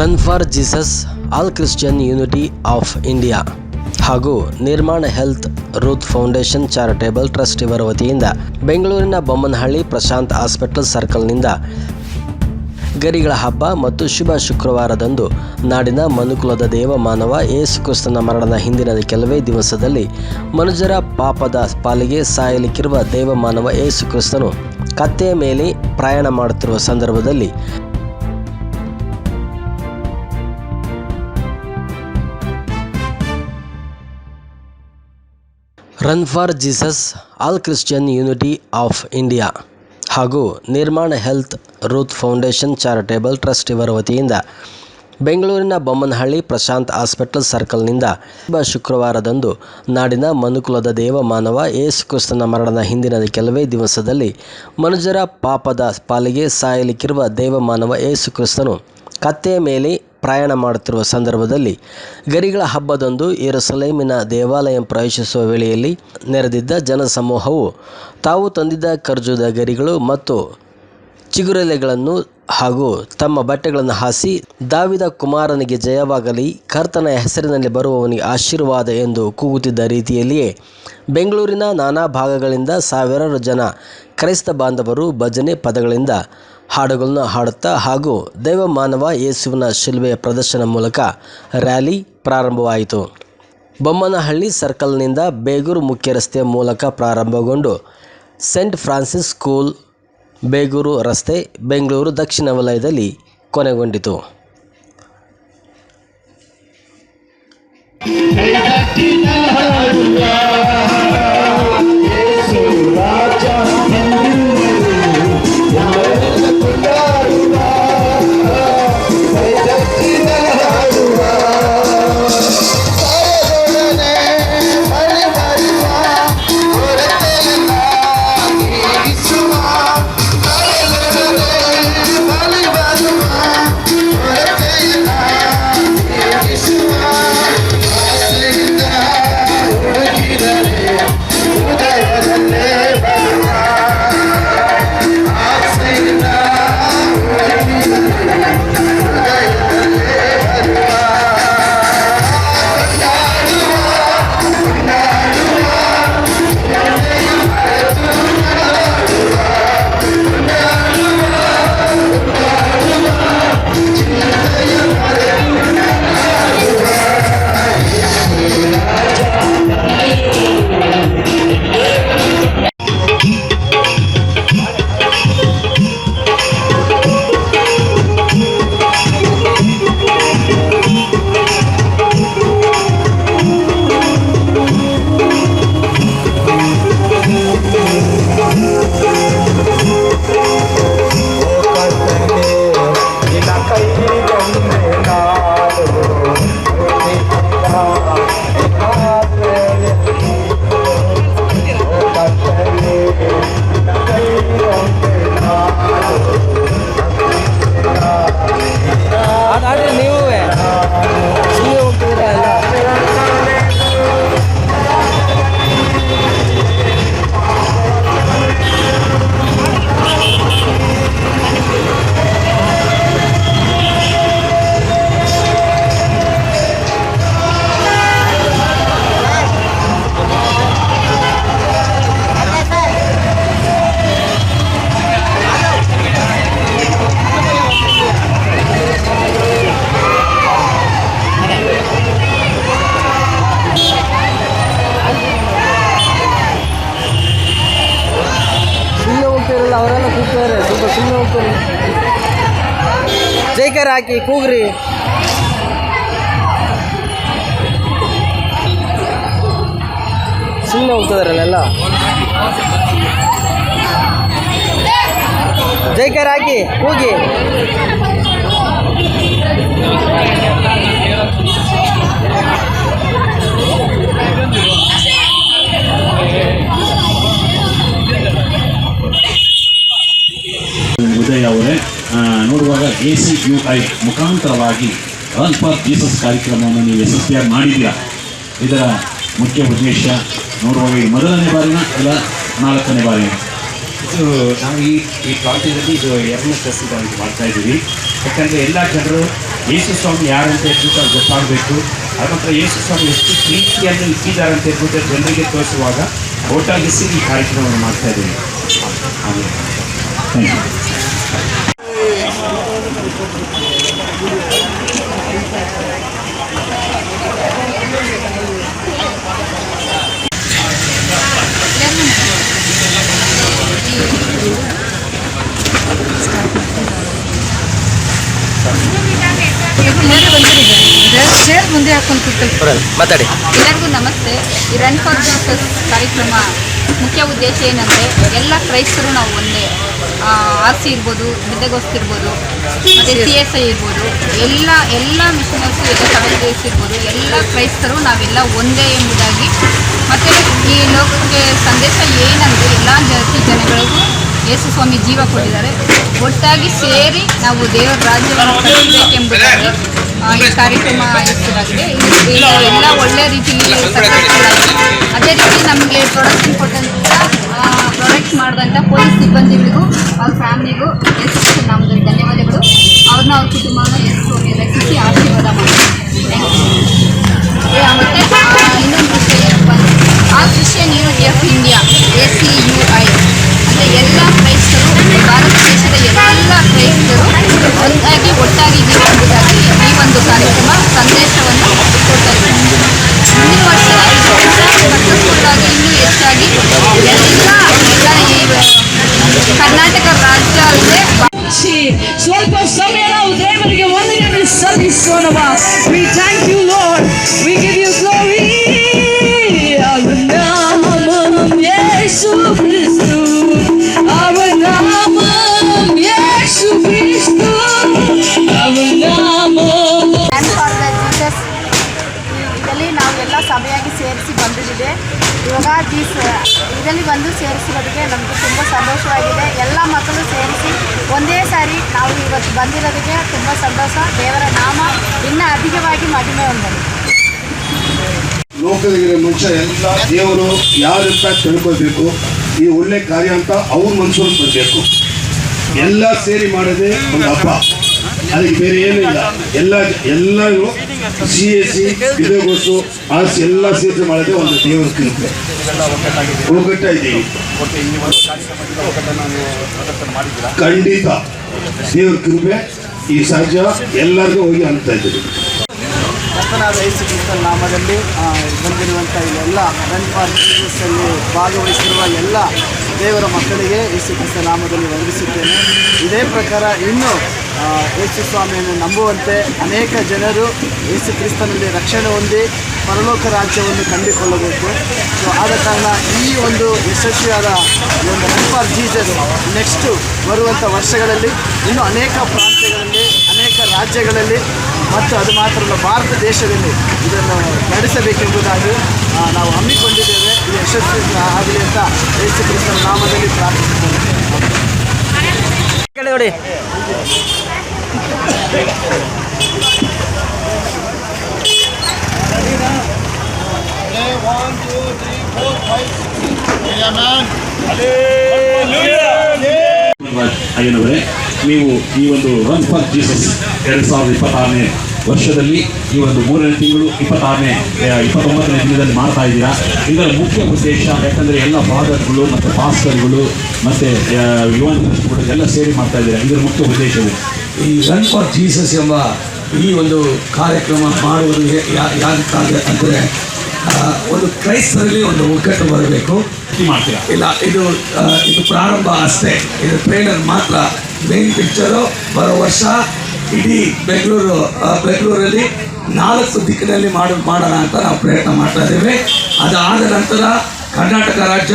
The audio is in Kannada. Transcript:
Run for Jesus all Christian unity of India ಹಾಗೂ ನಿರ್ಮಾಣ health Routh foundation charitable trust ಇವರ ವತಿಯಿಂದ ಬೆಂಗಳೂರಿನ ಬೊಮ್ಮನಹಳ್ಳಿ ಪ್ರಶಾಂತ್ ಹಾಸ್ಪಿಟಲ್ ಸರ್ಕಲ್ನಿಂದ ಗರಿಗಳ ಹಬ್ಬ ಮತ್ತು ಶುಭ ಶುಕ್ರವಾರದಂದು ನಾಡಿನ ಮನುಕುಲದ ದೇವಮಾನವ ಯೇಸು ಕ್ರಿಸ್ತನ ಮರಣದ ಹಿಂದಿನ ಕೆಲವೇ ದಿವಸದಲ್ಲಿ ಮನುಜರ ಪಾಪದ ಪಾಲಿಗೆ ಸಾಯಲಿಕ್ಕಿರುವ ದೇವಮಾನವ ಯೇಸು ಕ್ರಿಸ್ತನು ಕತ್ತೆಯ ಮೇಲೆ ಪ್ರಯಾಣ ಮಾಡುತ್ತಿರುವ ಸಂದರ್ಭದಲ್ಲಿ run for Jesus all Christian unity of India ಹಾಗೂ ನಿರ್ಮಾಣ health Routh foundation charitable trust ಇವರ ವತಿಯಿಂದ ಬೆಂಗಳೂರಿನ ಬೊಮ್ಮನಹಳ್ಳಿ ಪ್ರಶಾಂತ್ ಹಾಸ್ಪಿಟಲ್ ಸರ್ಕಲ್ನಿಂದ ಶುಕ್ರವಾರದಂದು ನಾಡಿನ ಮನುಕುಲದ ದೇವಮಾನವ ಯೇಸು ಕ್ರಿಸ್ತನ ಮರಣದ ಹಿಂದಿನ ಕೆಲವೇ ದಿವಸದಲ್ಲಿ ಮನುಜರ ಪಾಪದ ಪಾಲಿಗೆ ಸಾಯಲಿಕ್ಕಿರುವ ದೇವಮಾನವ ಯೇಸು ಕ್ರಿಸ್ತನು ಕತ್ತೆಯ ಮೇಲೆ ಪ್ರಯಾಣ ಮಾಡುತ್ತಿರುವ ಸಂದರ್ಭದಲ್ಲಿ ಗರಿಗಳ ಹಬ್ಬದಂದು ಯೆರೂಸಲೇಮಿನ ದೇವಾಲಯ ಪ್ರವೇಶಿಸುವ ವೇಳೆಯಲ್ಲಿ ನೆರೆದಿದ್ದ ಜನಸಮೂಹವು ತಾವು ತಂದಿದ್ದ ಖರ್ಜೂರದ ಗರಿಗಳು ಮತ್ತು ಚಿಗುರೆಲೆಗಳನ್ನು ಹಾಗೂ ತಮ್ಮ ಬಟ್ಟೆಗಳನ್ನು ಹಾಸಿ ದಾವಿದ ಕುಮಾರನಿಗೆ ಜಯವಾಗಲಿ, ಕರ್ತನ ಹೆಸರಿನಲ್ಲಿ ಬರುವವನಿಗೆ ಆಶೀರ್ವಾದ ಎಂದು ಕೂಗುತ್ತಿದ್ದ ರೀತಿಯಲ್ಲಿಯೇ ಬೆಂಗಳೂರಿನ ನಾನಾ ಭಾಗಗಳಿಂದ ಸಾವಿರಾರು ಜನ ಕ್ರೈಸ್ತ ಬಾಂಧವರು ಭಜನೆ ಪದಗಳಿಂದ ಹಾಡುಗಳನ್ನು ಹಾಡುತ್ತಾ ಹಾಗೂ ದೇವಮಾನವ ಯೇಸುವಿನ ಶಿಲುಬೆಯ ಪ್ರದರ್ಶನ ಮೂಲಕ ರ್ಯಾಲಿ ಪ್ರಾರಂಭವಾಯಿತು. ಬೊಮ್ಮನಹಳ್ಳಿ ಸರ್ಕಲ್ನಿಂದ ಬೇಗೂರು ಮುಖ್ಯ ರಸ್ತೆಯ ಮೂಲಕ ಪ್ರಾರಂಭಗೊಂಡು ಸೇಂಟ್ ಫ್ರಾನ್ಸಿಸ್ ಸ್ಕೂಲ್, ಬೇಗೂರು ರಸ್ತೆ, ಬೆಂಗಳೂರು ದಕ್ಷಿಣ ವಲಯದಲ್ಲಿ ಕೊನೆಗೊಂಡಿತು. ಅವರೆಲ್ಲ ಕೂಗ್ತಾರೆ, ಸ್ವಲ್ಪ ಸುಮ್ಮನೆ ಹೋಗ್ತಾರೆ. ಜೈಕಾರ ಹಾಕಿ ಕೂಗ್ರಿ. ಸುಮ್ಮನೆ ಹೋಗ್ತದಾರಲ್ಲ, ಜೈಕಾರ ಹಾಕಿ ಕೂಗಿ. ಉದಯ ಅವರೇ ನೋಡುವಾಗ ACUI ಮುಖಾಂತರವಾಗಿ ರನ್ ಫಾರ್ ಜೀಸಸ್ ಕಾರ್ಯಕ್ರಮವನ್ನು ನೀವು ಯಶಸ್ವಿಯಾಗಿ ಮಾಡಿದ್ದೀರಾ. ಇದರ ಮುಖ್ಯ ಉದ್ದೇಶ ನೋಡುವಾಗ ಮೊದಲನೇ ಬಾರಿನ ಇಲ್ಲ 4ನೇ ಬಾರಿ ಇದು ನಾವು ಈ ಪ್ರಾಂತ್ಯದಲ್ಲಿ ಇದು 2ನೇ ಪ್ರಸ್ತುತವಾಗಿ ಮಾಡ್ತಾ ಇದ್ದೀವಿ. ಯಾಕಂದರೆ ಎಲ್ಲ ಜನರು ಯೇಸು ಸ್ವಾಮಿ ಯಾರಂತ ಹೇಳ್ಬಿಟ್ಟು ಅದು ಗೊತ್ತಾಗಬೇಕು. ಅದು ಮಾತ್ರ ಯೇಸು ಸ್ವಾಮಿ ಎಷ್ಟು ಪ್ರೀತಿಯನ್ನು ಇಟ್ಟಿದ್ದಾರೆ ಅಂತ ಹೇಳ್ಬಿಟ್ಟು ಜನರಿಗೆ ತೋರಿಸುವಾಗ ಒಟ್ಟಾಗಿಸಿ ಈ ಕಾರ್ಯಕ್ರಮವನ್ನು ಮಾಡ್ತಾ ಇದ್ದೀವಿ. Thank you. ಮುಂದೆ ಹಾಕೊಂಡು ಮಾತಾಡಿ. ಎಲ್ಲರಿಗೂ ನಮಸ್ತೆ. ಈ ರನ್ ಫಾರ್ ಜೀಸಸ್ ಕಾರ್ಯಕ್ರಮ ಮುಖ್ಯ ಉದ್ದೇಶ ಏನಂದರೆ ಎಲ್ಲ ಕ್ರೈಸ್ತರು ನಾವು ಒಂದೇ. RC ಇರ್ಬೋದು, ಬಿದ್ದಗೋಸ್ತ್ ಇರ್ಬೋದು, ಮತ್ತು CSI ಇರ್ಬೋದು, ಎಲ್ಲ ಮಿಷನರ್ಸು ಎಲ್ಲ ಸಭೆಸ್ ಇರ್ಬೋದು, ಎಲ್ಲ ಕ್ರೈಸ್ತರು ನಾವೆಲ್ಲ ಒಂದೇ ಎಂಬುದಾಗಿ. ಮತ್ತು ಈ ಲೋಕಕ್ಕೆ ಸಂದೇಶ ಏನಂದರೆ ಎಲ್ಲ ಜಾತಿ ಜನಗಳಿಗೂ ಯೇಸು ಸ್ವಾಮಿ ಜೀವ ಕೊಟ್ಟಿದ್ದಾರೆ. ಒಟ್ಟಾಗಿ ಸೇರಿ ನಾವು ದೇವರ ರಾಜ್ಯವನ್ನು ಕಟ್ಟಬೇಕೆಂಬುದಾಗಿ ಈ ಕಾರ್ಯಕ್ರಮ ಆಯೋಜಿಸಲಾಗಿದೆ. ಎಲ್ಲ ಒಳ್ಳೆಯ ರೀತಿಯಲ್ಲಿ ಸಕ್ಸಸ್ಫುಲ್ ಆಗಿ, ಅದೇ ರೀತಿ ನಮಗೆ ಪ್ರೊಡಕ್ಷನ್ ಕೊಟ್ಟಂಥ ಪ್ರೊಡಕ್ಟ್ ಮಾಡಿದಂಥ ಪೊಲೀಸ್ ಸಿಬ್ಬಂದಿಗಳಿಗೂ ಅವ್ರ ಫ್ಯಾಮಿಲಿಗೂ ಯೇಸು ನಾಮದಲ್ಲಿ ಧನ್ಯವಾದಗಳು. ಅವ್ರನ್ನ ಅವ್ರ ಕುಟುಂಬನ ಯೇಸು ಸ್ವಾಮಿ ರಕ್ಷಿಸಿ ಆಶೀರ್ವಾದ ಮಾಡ್ತಾರೆ. ಮತ್ತು ಇನ್ನೊಂದು ವಿಷಯ ಏನಪ್ಪ ಅಂದರೆ all Christian unity of India ACUI ಅಂದರೆ ಎಲ್ಲ ಕ್ರೈಸ್ತರು, ಭಾರತ ದೇಶದ ಎಲ್ಲ ಕ್ರೈಸ್ತರು ಒಂದಾಗಿ ಒಟ್ಟಾಗಿದ್ದೀವಿ ಎಂಬುದಾಗಿ ಈ ಒಂದು ಕಾರ್ಯಕ್ರಮ ಸಂದೇಶವನ್ನು ಕೊಡ್ತಾ ಇದ್ದೀವಿ. ಮುಂದಿನ ವರ್ಷ ಸಕ್ಸಸ್ಫುಲ್ ಆಗಿ ಇನ್ನೂ ಹೆಚ್ಚಾಗಿ ಎಲ್ಲ ಕರ್ನಾಟಕ ರಾಜ್ಯ ಅಲ್ಲದೆ ಸ್ವಲ್ಪ ಸಮಯ ನಾವು ದೇವರಿಗೆ ವಂದನೆಯನ್ನು ಸಲ್ಲಿಸೋಣವ. We thank you Lord, we give you glory. Our ನಾಮಂ ಯೇಸು ಕ್ರಿಸ್ತು, our ನಾಮಂ ಯೇಸು ಕ್ರಿಸ್ತು, our ನಾಮಂ. ರನ್ ಫಾರ್ ದ ಜೀಸಸ್ ಇದರಲ್ಲಿ ನಾವು ಎಲ್ಲ ಸಭೆಯಾಗಿ ಸೇರಿಸಿ ಬಂದಿದ್ದೀವಿ. ಇವಾಗ ಇದರಲ್ಲಿ ಬಂದು ಸೇರಿಸಿರೋದಕ್ಕೆ ನಮಗೆ ತುಂಬ ಸಂತೋಷವಾಗಿದೆ. ಎಲ್ಲ ಮಕ್ಕಳು ಸೇರಿಸಿ ಒಂದೇ ಸಾರಿ ನಾವು ಇವತ್ತು ಬಂದಿರೋದಕ್ಕೆ ತುಂಬ ಸಂತೋಷ. ದೇವರ ನಾಮ ಇನ್ನೂ ಅಧಿಕವಾಗಿ ಮಹಿಮೆ ಹೊಂದಲಿ. ಲೋಕದಲ್ಲಿರೋ ಮನುಷ್ಯ ಎಲ್ಲ ದೇವರು ಯಾರಂತ ತಿಳ್ಕೊಳ್ಬೇಕು. ಈ ಒಳ್ಳೆ ಕಾರ್ಯ ಅಂತ ಅವ್ರ ಮನಸ್ಸನ್ನು ಬರಬೇಕು. ಎಲ್ಲ ಸೇರಿ ಮಾಡೋದೇ ಒಂದು ಹಬ್ಬ, ಅದಕ್ಕೆ ಬೇರೆ ಏನೂ ಇಲ್ಲ. ಎಲ್ಲರೂ CSI, ಬಿದ್ದಗೋಸ್ತು, RC ಎಲ್ಲ ಸೇರಿ ಮಾಡೋದೇ ಒಂದು ದೇವರ ಕೃಪೆ. ಒಗ್ಗಟ್ಟಾಗಿದ್ದೀವಿ ಖಂಡಿತ. ದೇವ್ರ ಕೃಪೆ ಈ ಸಹಜ ಎಲ್ಲರಿಗೂ ಹೋಗಿ ಅಂತ ಇದ್ದೀವಿ. ಕರ್ತನಾದ ಯೇಸು ಕ್ರಿಸ್ತನ ನಾಮದಲ್ಲಿ ಬಂದಿರುವಂಥ ಎಲ್ಲ ರನ್ ಫಾರ್ ಜೀಸಸ್ಸಲ್ಲಿ ಭಾಗವಹಿಸಿರುವ ಎಲ್ಲ ದೇವರ ಮಕ್ಕಳಿಗೆ ಯೇಸು ಕ್ರಿಸ್ತನ ನಾಮದಲ್ಲಿ ವಂದಿಸುತ್ತೇನೆ. ಇದೇ ಪ್ರಕಾರ ಇನ್ನೂ ಯೇಸು ಸ್ವಾಮಿಯನ್ನು ನಂಬುವಂತೆ ಅನೇಕ ಜನರು ಯೇಸು ಕ್ರಿಸ್ತನಲ್ಲಿ ರಕ್ಷಣೆ ಹೊಂದಿ ಪರಲೋಕ ರಾಜ್ಯವನ್ನು ಕಂಡುಕೊಳ್ಳಬೇಕು. ಸೊ ಆದ ಕಾರಣ ಈ ಒಂದು ಯಶಸ್ವಿಯಾದ ಈ ಒಂದು ರನ್ ಫಾರ್ ಜೀಸಸ್ ನೆಕ್ಸ್ಟು ಬರುವಂಥ ವರ್ಷಗಳಲ್ಲಿ ಇನ್ನೂ ಅನೇಕ ಪ್ರಾಂತ್ಯಗಳಲ್ಲಿ, ಅನೇಕ ರಾಜ್ಯಗಳಲ್ಲಿ ಮತ್ತು ಅದು ಮಾತ್ರ ಅಲ್ಲ ಭಾರತ ದೇಶದಲ್ಲಿ ಇದನ್ನು ನಡೆಸಬೇಕೆಂಬುದಾಗಿ ನಾವು ಹಮ್ಮಿಕೊಂಡಿದ್ದೇವೆ. ಇದು ಯಶಸ್ವಿ ಆಗಲಿ ಅಂತ ಯೇಸು ಕ್ರಿಸ್ತನ ನಾಮದಲ್ಲಿ ಪ್ರಾರ್ಥಿಸುತ್ತೇನೆ. ಏನಂದರೆ ನೀವು ಈ ಒಂದು ರನ್ ಫಾರ್ ಜೀಸಸ್ 2026ನೇ ವರ್ಷದಲ್ಲಿ ಈ ಒಂದು 3ನೇ ತಿಂಗಳು 29ನೇ ದಿನದಲ್ಲಿ ಮಾಡ್ತಾ ಇದ್ದೀರಾ. ಇದರ ಮುಖ್ಯ ಉದ್ದೇಶ ಯಾಕಂದರೆ ಎಲ್ಲ ಫಾದರ್ಗಳು ಮತ್ತು ಪಾಸ್ಟರ್ಗಳು ಮತ್ತು ಯುವಕರು ಎಲ್ಲ ಸೇರಿ ಮಾಡ್ತಾ ಇದ್ದೀರಾ. ಇದರ ಮುಖ್ಯ ಉದ್ದೇಶವೇ ಈ ರನ್ ಫಾರ್ ಜೀಸಸ್ ಎಂಬ ಈ ಒಂದು ಕಾರ್ಯಕ್ರಮ ಮಾಡುವುದು ಯಾಕಾಗ ಅಂದರೆ ಒಂದು ಕ್ರೈಸ್ತರಲ್ಲಿ ಒಂದು ಒಗ್ಗಟ್ಟು ಬರಬೇಕು. ಮಾಡ್ತೀರಾ? ಇಲ್ಲ, ಇದು ಪ್ರಾರಂಭ ಅಷ್ಟೇ. ಇದು ಟ್ರೈಲರ್ ಮಾತ್ರ. ಮೇನ್ ಪಿಕ್ಚರು ಬರೋ ವರ್ಷ ಇಡೀ ಬೆಂಗಳೂರಲ್ಲಿ 4 ದಿಕ್ಕಿನಲ್ಲಿ ಮಾಡೋಣ ಅಂತ ನಾವು ಪ್ರಯತ್ನ ಮಾಡ್ತಾ ಇದ್ದೇವೆ. ಅದಾದ ನಂತರ ಕರ್ನಾಟಕ ರಾಜ್ಯ